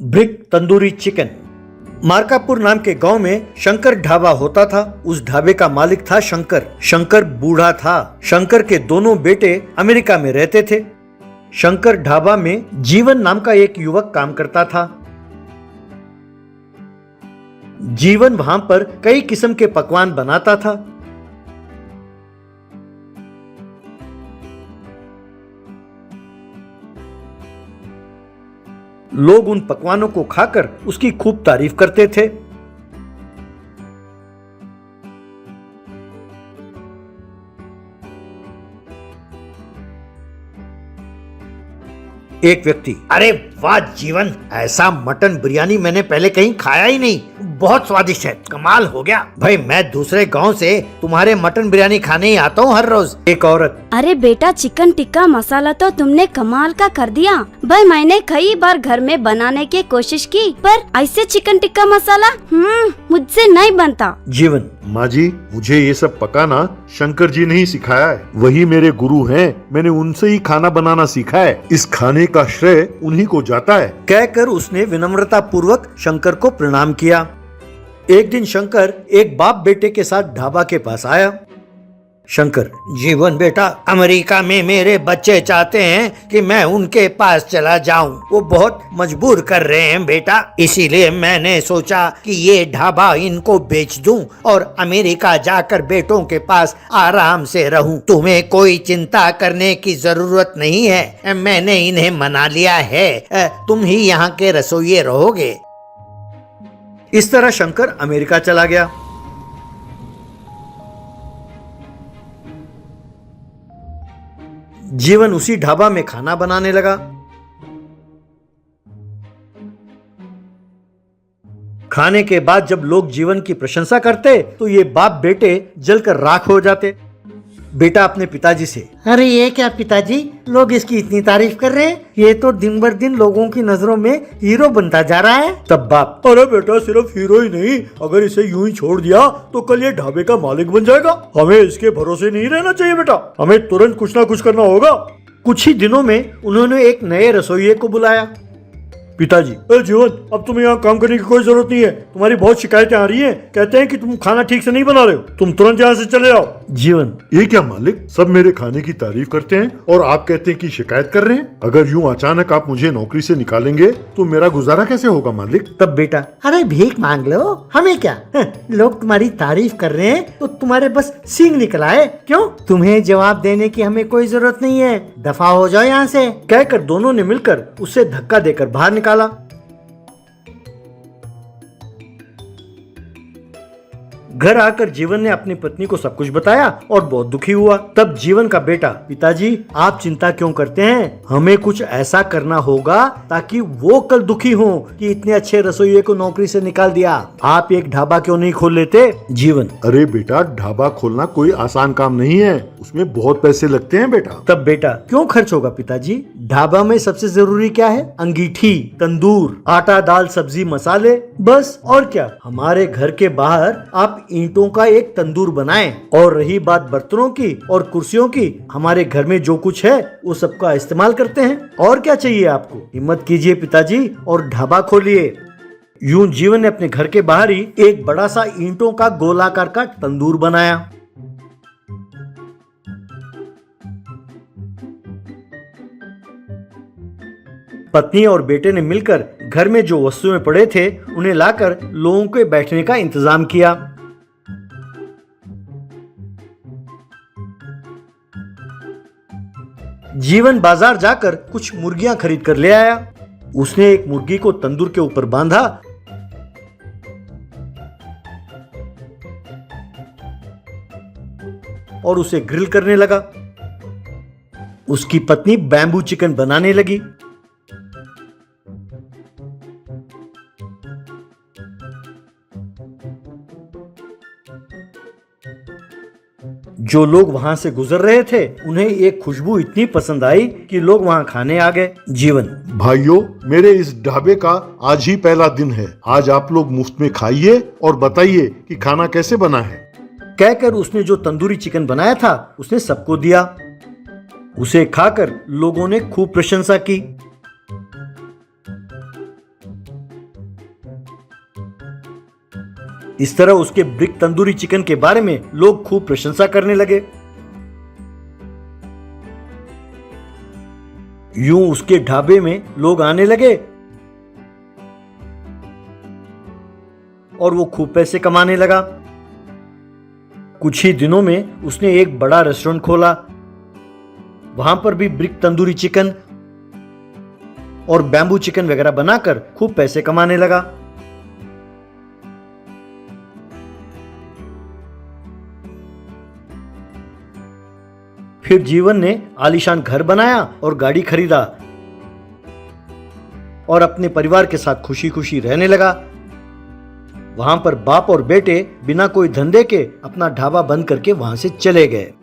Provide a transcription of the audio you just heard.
Brick tandoori chicken. मार्कापुर नाम के गांव में शंकर ढाबा होता था। उस ढाबे का मालिक था शंकर। शंकर बूढ़ा था। शंकर के दोनों बेटे अमेरिका में रहते थे। शंकर ढाबा में जीवन नाम का एक युवक काम करता था। जीवन वहां पर कई किस्म के पकवान बनाता था। लोग उन पकवानों को खाकर उसकी खूब तारीफ करते थे। एक व्यक्ति, अरे वाह जीवन, ऐसा मटन बिरयानी मैंने पहले कहीं खाया ही नहीं, बहुत स्वादिष्ट है, कमाल हो गया। भाई मैं दूसरे गांव से तुम्हारे मटन बिरयानी खाने ही आता हूँ हर रोज। एक औरत, अरे बेटा चिकन टिक्का मसाला तो तुमने कमाल का कर दिया। भाई मैंने कई बार घर में बनाने की कोशिश की, पर ऐसे चिकन टिक्का मसाला मुझसे नहीं बनता। जीवन, माँ जी, मुझे ये सब पकाना शंकर जी ने ही सिखाया है। वही मेरे गुरु हैं, मैंने उनसे ही खाना बनाना सीखा है। इस खाने का श्रेय उन्हीं को जाता है। कहकर उसने विनम्रता पूर्वक शंकर को प्रणाम किया। एक दिन शंकर एक बाप बेटे के साथ ढाबा के पास आया। शंकर, जीवन बेटा, अमेरिका में मेरे बच्चे चाहते हैं कि मैं उनके पास चला जाऊं। वो बहुत मजबूर कर रहे हैं बेटा, इसीलिए मैंने सोचा कि ये ढाबा इनको बेच दूं और अमेरिका जाकर बेटों के पास आराम से रहूं। तुम्हें कोई चिंता करने की जरूरत नहीं है, मैंने इन्हें मना लिया है। तुम ही यहाँ के रसोइये रहोगे। इस तरह शंकर अमेरिका चला गया। जीवन उसी ढाबा में खाना बनाने लगा। खाने के बाद जब लोग जीवन की प्रशंसा करते तो ये बाप बेटे जलकर राख हो जाते। बेटा अपने पिताजी से, अरे ये क्या पिताजी, लोग इसकी इतनी तारीफ कर रहे हैं, ये तो दिन बर दिन लोगों की नजरों में हीरो बनता जा रहा है। तब बाप, अरे बेटा सिर्फ हीरो ही नहीं, अगर इसे यूं ही छोड़ दिया तो कल ये ढाबे का मालिक बन जाएगा। हमें इसके भरोसे नहीं रहना चाहिए बेटा, हमें तुरंत कुछ ना कुछ करना होगा। कुछ ही दिनों में उन्होंने एक नए रसोइये को बुलाया। पिताजी, अरे जीवन, अब तुम्हें यहाँ काम करने की कोई जरूरत नहीं है, तुम्हारी बहुत शिकायतें आ रही हैं, कहते हैं कि तुम खाना ठीक से नहीं बना रहे हो, तुम तुरंत यहाँ से चले जाओ। जीवन, ये क्या मालिक, सब मेरे खाने की तारीफ करते हैं और आप कहते हैं कि शिकायत कर रहे हैं। अगर यूं अचानक आप मुझे नौकरी से निकालेंगे तो मेरा गुजारा कैसे होगा मालिक। तब बेटा, अरे भीख मांग लो, हमें क्या, लोग तुम्हारी तारीफ कर रहे हैं तो तुम्हारे बस सींग निकल आए, क्यों? तुम्हें जवाब देने की हमें कोई जरूरत नहीं है, दफा हो जाओ यहाँ से। कहकर दोनों ने मिलकर उसे धक्का देकर बाहर निकाला। घर आकर जीवन ने अपनी पत्नी को सब कुछ बताया और बहुत दुखी हुआ। तब जीवन का बेटा, पिताजी आप चिंता क्यों करते हैं, हमें कुछ ऐसा करना होगा ताकि वो कल दुखी हो कि इतने अच्छे रसोइये को नौकरी से निकाल दिया। आप एक ढाबा क्यों नहीं खोल लेते? जीवन, अरे बेटा, ढाबा खोलना कोई आसान काम नहीं है, उसमें बहुत पैसे लगते हैं बेटा। तब बेटा, क्यों खर्च होगा पिताजी, ढाबा में सबसे जरूरी क्या है? अंगीठी, तंदूर, आटा, दाल, सब्जी, मसाले, बस। और क्या? हमारे घर के बाहर आप ईंटों का एक तंदूर बनाएं। और रही बात बर्तनों की और कुर्सियों की, हमारे घर में जो कुछ है वो सबका इस्तेमाल करते हैं। और क्या चाहिए आपको? हिम्मत कीजिए पिताजी और ढाबा खोलिए। यूं जीवन ने अपने घर के बाहर ही एक बड़ा सा ईंटों का गोलाकार का तंदूर बनाया। पत्नी और बेटे ने मिलकर घर में जो वस्तुएं पड़े थे उन्हें लाकर लोगों के बैठने का इंतजाम किया। जीवन बाजार जाकर कुछ मुर्गियां खरीद कर ले आया। उसने एक मुर्गी को तंदूर के ऊपर बांधा और उसे ग्रिल करने लगा। उसकी पत्नी बैम्बू चिकन बनाने लगी। जो लोग वहां से गुजर रहे थे उन्हें एक खुशबू इतनी पसंद आई कि लोग वहां खाने आ गए। जीवन, भाइयों, मेरे इस ढाबे का आज ही पहला दिन है। आज आप लोग मुफ्त में खाइए और बताइए कि खाना कैसे बना है। कहकर उसने जो तंदूरी चिकन बनाया था उसने सबको दिया। उसे खाकर लोगों ने खूब प्रशंसा की। इस तरह उसके ब्रिक तंदूरी चिकन के बारे में लोग खूब प्रशंसा करने लगे। यूं उसके ढाबे में लोग आने लगे और वो खूब पैसे कमाने लगा। कुछ ही दिनों में उसने एक बड़ा रेस्टोरेंट खोला। वहां पर भी ब्रिक तंदूरी चिकन और बैम्बू चिकन वगैरह बनाकर खूब पैसे कमाने लगा। फिर जीवन ने आलीशान घर बनाया और गाड़ी खरीदा और अपने परिवार के साथ खुशी खुशी रहने लगा। वहां पर बाप और बेटे बिना कोई धंधे के अपना ढाबा बंद करके वहां से चले गए।